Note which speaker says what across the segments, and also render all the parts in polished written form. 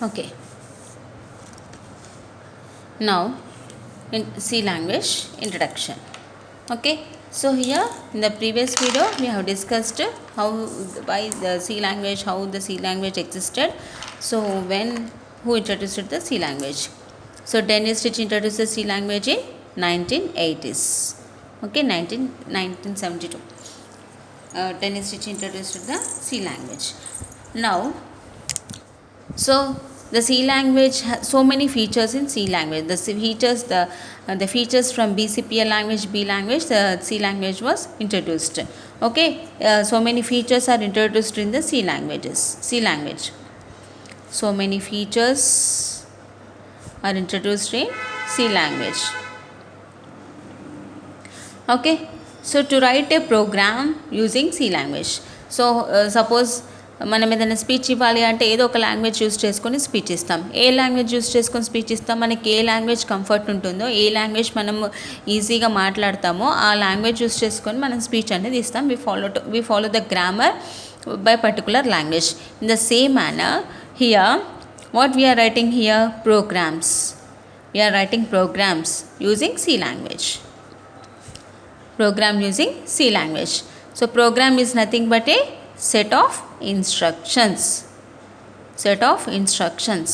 Speaker 1: Okay, now in C language introduction. Okay, so here in the previous video we have discussed how why the C language, how the C language existed. So when who introduced the C language? So Dennis Stitch introduced the C language in 1980s. Okay, 1972. Dennis Stitch introduced the C language. Now, so the C language has so many features in C language. The features from BCPL language, B language, the C language was introduced. Okay, so many features are introduced in the C languages. C language. So many features are introduced in C language. Okay, so to write a program using C language. So suppose మనం ఏదైనా speech ఇవ్వాలి అంటే ఏదో ఒక language use చేసుకొని speech ఇస్తాం. ఏ language use చేసుకొని speech ఇస్తాం? మనకి ఏ లాంగ్వేజ్ కంఫర్ట్ ఉంటుందో, ఏ లాంగ్వేజ్ మనం ఈజీగా మాట్లాడతామో ఆ లాంగ్వేజ్ యూస్ చేసుకొని మనం స్పీచ్ అనేది ఇస్తాం. We follow the grammar by particular language. In the same manner, here what we are writing here, programs. We are writing programs using C language. Program using C language. So program is nothing but a set of instructions. Set of instructions.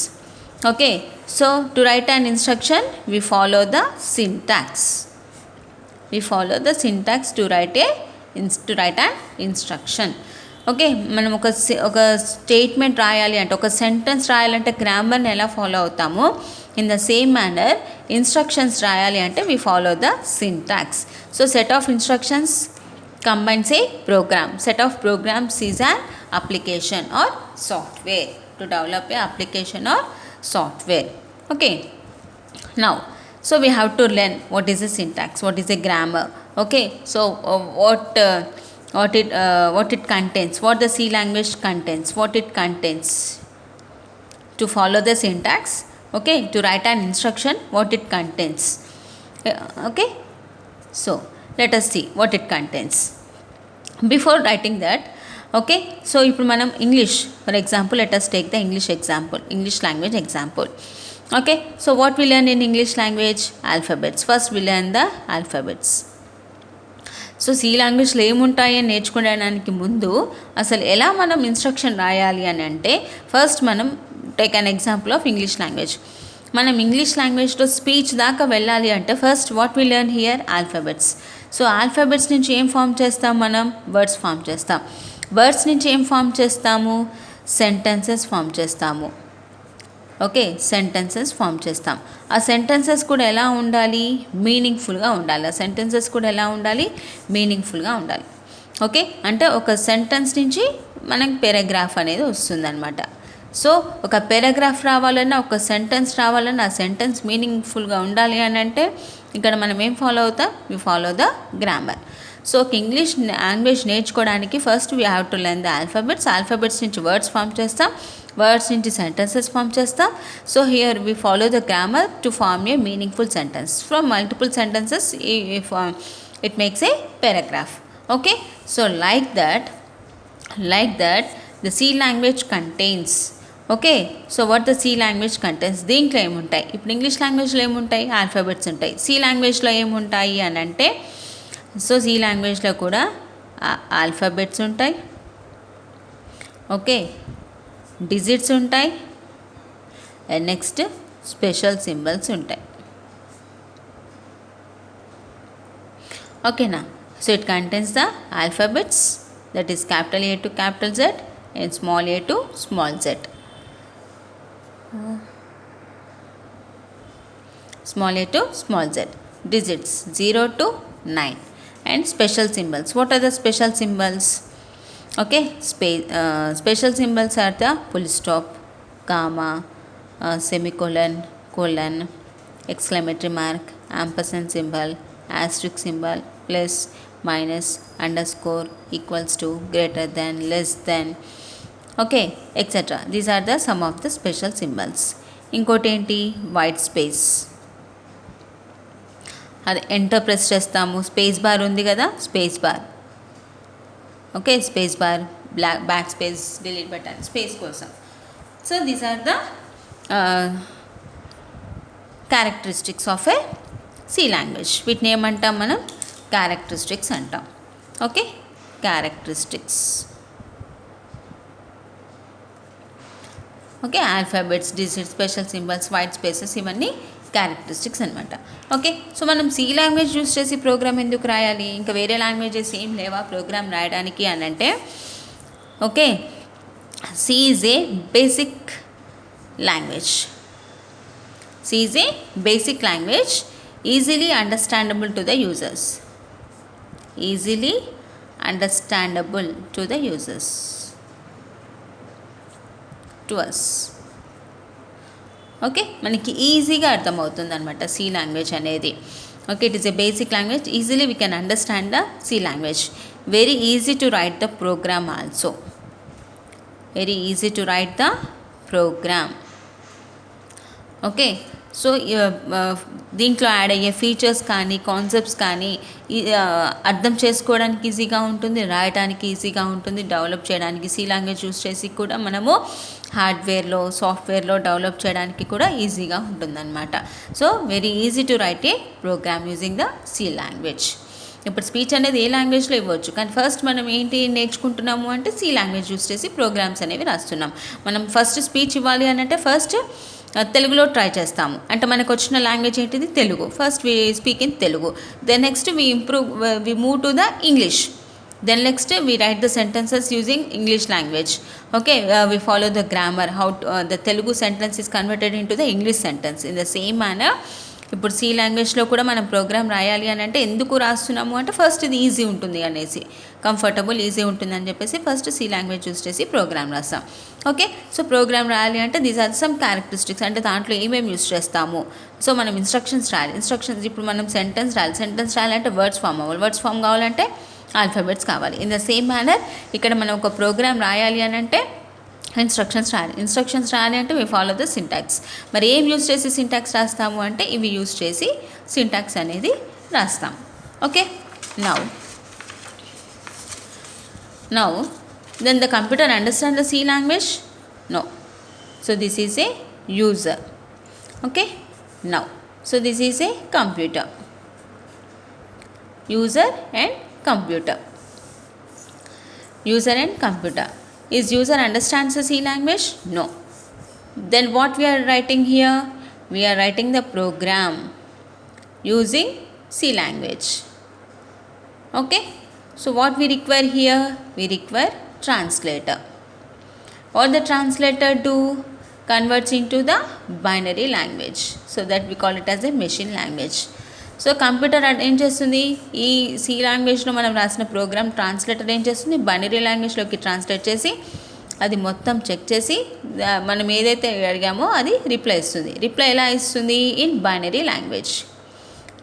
Speaker 1: Okay, so to write an instruction we follow the syntax. We follow the syntax to write an instruction. Okay, మనం ఒక statement రాయాలి అంటే, ఒక sentence రాయాలంటే గ్రామర్ని ఎలా follow అవుతామో, in the same manner instructions రాయాలి అంటే we follow the syntax. So set of instructions combines a program. Set of programs is an application or software, to develop a application or software. Okay, now so we have to learn what is a syntax, what is a grammar. Okay, so what it contains, what the C language contains, what it contains. To follow the syntax, okay, to write an instruction, what it contains. Okay, so let us see what it contains. Before writing that, okay, so ఇప్పుడు మనం English, for example, let us take the English example, English language example. Okay, so what we learn in English language? Alphabets. First we learn the alphabets. So C లాంగ్వేజ్లో ఏముంటాయి అని నేర్చుకోవడానికి ముందు అసలు ఎలా మనం ఇన్స్ట్రక్షన్ రాయాలి అని అంటే, ఫస్ట్ మనం take an example of English language. మనం ఇంగ్లీష్ లాంగ్వేజ్లో స్పీచ్ దాకా వెళ్ళాలి అంటే first what we learn here? Alphabets. So alphabets నుంచి ఏం ఫామ్ చేస్తాం మనం? వర్డ్స్ ఫామ్ చేస్తాం. వర్డ్స్ నుంచి ఏం ఫామ్ చేస్తాము? సెంటెన్సెస్ ఫామ్ చేస్తాము. ఓకే, సెంటెన్సెస్ ఫామ్ చేస్తాం. ఆ సెంటెన్సెస్ కూడా ఎలా ఉండాలి? మీనింగ్ఫుల్గా ఉండాలి. ఆ సెంటెన్సెస్ కూడా ఎలా ఉండాలి? మీనింగ్ఫుల్గా ఉండాలి. ఓకే, అంటే ఒక సెంటెన్స్ నుంచి మనకి పారాగ్రాఫ్ అనేది వస్తుందన్నమాట. సో ఒక పారాగ్రాఫ్ రావాలన్నా, ఒక సెంటెన్స్ రావాలన్నా ఆ సెంటెన్స్ మీనింగ్ఫుల్గా ఉండాలి అని అంటే ఇక్కడ మనం ఏం ఫాలో అవుతాం? We follow the grammar. So ఒక ఇంగ్లీష్ లాంగ్వేజ్ నేర్చుకోవడానికి first we have to learn the alphabets. Alphabets నుంచి వర్డ్స్ ఫామ్ చేస్తాం, వర్డ్స్ నుంచి సెంటెన్సెస్ ఫామ్ చేస్తాం. So here we follow the grammar to form a meaningful sentence. From multiple sentences it makes a paragraph. Okay, so like that the C language contains. Okay, so what the C language contains, దీంట్లో ఏముంటాయి? ఇప్పుడు English లాంగ్వేజ్లో ఏముంటాయి? Alphabets ఉంటాయి. C లాంగ్వేజ్లో ఏముంటాయి అని అంటే, సో సి లాంగ్వేజ్లో కూడా ఆల్ఫాబెట్స్ ఉంటాయి. ఓకే, డిజిట్స్ ఉంటాయి, నెక్స్ట్ స్పెషల్ సింబల్స్ ఉంటాయి. ఓకేనా? So it contains the alphabets, that is capital A to capital Z and small a to small z. Small a to small z. Digits 0 to 9 and special symbols. What are the special symbols? Okay, special symbols are the full stop, comma, semicolon, colon, exclamatory mark, ampersand symbol, asterisk symbol, plus, minus, underscore, equals to, greater than, less than, okay, etc. These are the some of the special symbols. ఇంకోటి ఏంటి? White space. అది enter press చేస్తాము, space bar ఉంది కదా, space bar. Okay, space bar, back space, delete button, space కోసం. So these are the characteristics of a C language. వీటిని ఏమంటాం మనం? క్యారెక్టరిస్టిక్స్ అంటాం. Okay, characteristics. Okay, alphabets, digits, special symbols, white spaces, ఇవన్నీ characteristics అనమాట. Okay, so మనం C language use చేసి program ఎందుకు రాయాలి? ఇంకా వేరే లాంగ్వేజెస్ ఏం లేవా ప్రోగ్రామ్ రాయడానికి అని అంటే, okay, C is a basic language. C is a basic language, easily understandable to the users. Easily understandable to the users. To us. Okay, మనకి ఈజీగా అర్థమవుతుంది అనమాట సి లాంగ్వేజ్ అనేది. Okay, it is a basic language, easily we can understand the C language. Very easy to write the program also. Very easy to write the program. Okay, so దీంట్లో add అయ్యే features కానీ concepts కానీ అర్థం చేసుకోవడానికి ఈజీగా ఉంటుంది, రాయడానికి ఈజీగా ఉంటుంది, డెవలప్ చేయడానికి సి లాంగ్వేజ్ యూస్ చేసి కూడా మనము హార్డ్వేర్లో సాఫ్ట్వేర్లో డెవలప్ చేయడానికి కూడా ఈజీగా ఉంటుందన్నమాట. So very easy to write a program using the C language. ఇప్పుడు స్పీచ్ అనేది ఏ లాంగ్వేజ్లో ఇవ్వచ్చు, కానీ ఫస్ట్ మనం ఏంటి నేర్చుకుంటున్నాము అంటే సి లాంగ్వేజ్ యూస్ చేసి ప్రోగ్రామ్స్ అనేవి రాస్తున్నాం. మనం ఫస్ట్ స్పీచ్ ఇవ్వాలి అని అంటే ఫస్ట్ తెలుగులో ట్రై చేస్తాము. అంటే మనకు వచ్చిన లాంగ్వేజ్ ఏంటిది? Telugu. First we speak in Telugu. Then next we move to the English. Then next we write the sentences using English language. Okay, we follow the grammar, how the Telugu sentence is converted into the English sentence. In the same manner, ఇప్పుడు C లాంగ్వేజ్లో కూడా మనం programme రాయాలి అని అంటే ఎందుకు రాస్తున్నాము అంటే ఫస్ట్ ఇది ఈజీ ఉంటుంది అనేసి, కంఫర్టబుల్ ఈజీ ఉంటుంది అని చెప్పేసి ఫస్ట్ సి లాంగ్వేజ్ యూస్ చేసి ప్రోగ్రామ్ రాస్తాం. ఓకే, సో ప్రోగ్రామ్ రాయాలి అంటే దీస్ ఆర్ సమ్ క్యారెక్టరిస్టిక్స్. అంటే దాంట్లో ఏమేమి యూస్ చేస్తాము. సో మనం ఇన్స్ట్రక్షన్స్ రాయాలి. ఇన్స్ట్రక్షన్స్ ఇప్పుడు మనం సెంటెన్స్ రాయాలి. సెంటెన్స్ రాయాలంటే వర్డ్స్ ఫామ్ అవ్వాలి. వర్డ్స్ ఫామ్ కావాలంటే ఆల్ఫాబెట్స్ కావాలి. ఇన్ ద సేమ్ మేనర్ ఇక్కడ మనం ఒక ప్రోగ్రామ్ రాయాలి అని అంటే ఇన్స్ట్రక్షన్స్ రాయాలి. ఇన్స్ట్రక్షన్స్ రాయాలి అంటే వి ఫాలో ద సింటాక్స్. మరి ఏం యూస్ చేసి సింటాక్స్ రాస్తాము అంటే ఇవి యూస్ చేసి సింటాక్స్ అనేది రాస్తాం. Okay, now then the computer understand the C language? No. So this is a user. Okay, now so this is a computer. User and computer. User and computer. Is user understands the C language? No. Then what we are writing here? We are writing the program using C language. Okay. So what we require here? We require translator. What the translator do? Converts into the binary language. So that we call it as a machine language. So computer ఏం చేస్తుంది? ఈ C లాంగ్వేజ్లో మనం రాసిన programme translator ఏం చేస్తుంది? Binary లాంగ్వేజ్లోకి translate చేసి అది మొత్తం చెక్ చేసి మనం ఏదైతే అడిగామో అది రిప్లై ఇస్తుంది. రిప్లై ఎలా ఇస్తుంది? In binary language.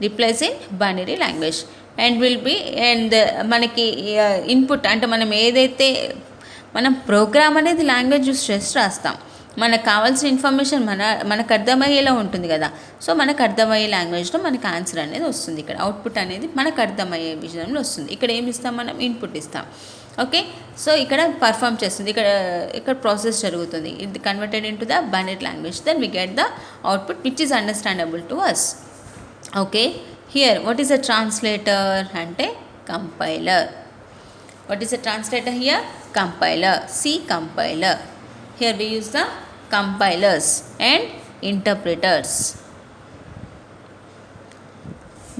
Speaker 1: Replies in binary language and will be and మనకి ఇన్పుట్ అంటే మనం ఏదైతే మనం ప్రోగ్రామ్ అనేది లాంగ్వేజ్ యూస్ చేసి రాస్తాం. మనకు కావాల్సిన ఇన్ఫర్మేషన్ మనకు అర్థమయ్యేలా ఉంటుంది కదా. సో మనకు అర్థమయ్యే లాంగ్వేజ్లో మనకు ఆన్సర్ అనేది వస్తుంది. ఇక్కడ అవుట్పుట్ అనేది మనకు అర్థమయ్యే విషయంలో వస్తుంది. ఇక్కడ ఏమి ఇస్తాం? మనం ఇన్పుట్ ఇస్తాం. ఓకే, సో ఇక్కడ పర్ఫామ్ చేస్తుంది. ఇక్కడ ప్రాసెస్ జరుగుతుంది. ఇది converted into the binary language. Then we get the output which is understandable to us. Okay, here what is a translator అంటే compiler. What is a translator here? Compiler. C compiler. Here we use the compilers and interpreters.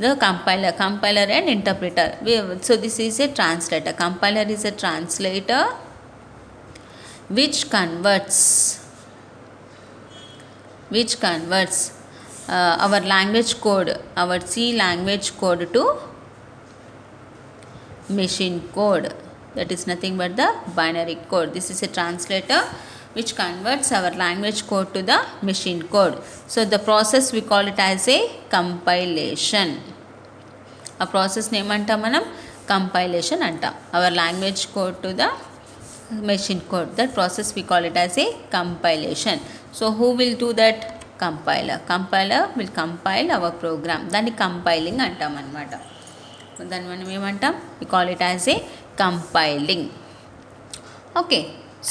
Speaker 1: The compiler and interpreter. So this is a translator. Compiler is a translator which converts our language code, our C language code to machine code. That is nothing but the binary code. This is a translator which converts our language code to the machine code. So the process we call it as a compilation. A process name anta manam compilation anta. Our language code to the machine code. That process we call it as a compilation. So who will do that? Compiler. Compiler will compile our program. Dani compiling antam anamata. Then మనం ఏమంటాం? We call it as a compiling. Okay,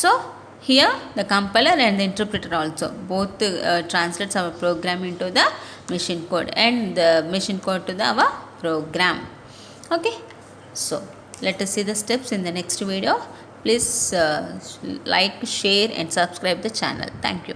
Speaker 1: so Here the compiler and the interpreter also both translates our program into the machine code and the machine code to the our program. Okay, so let us see the steps in the next video. Please like, share and subscribe the channel. Thank you.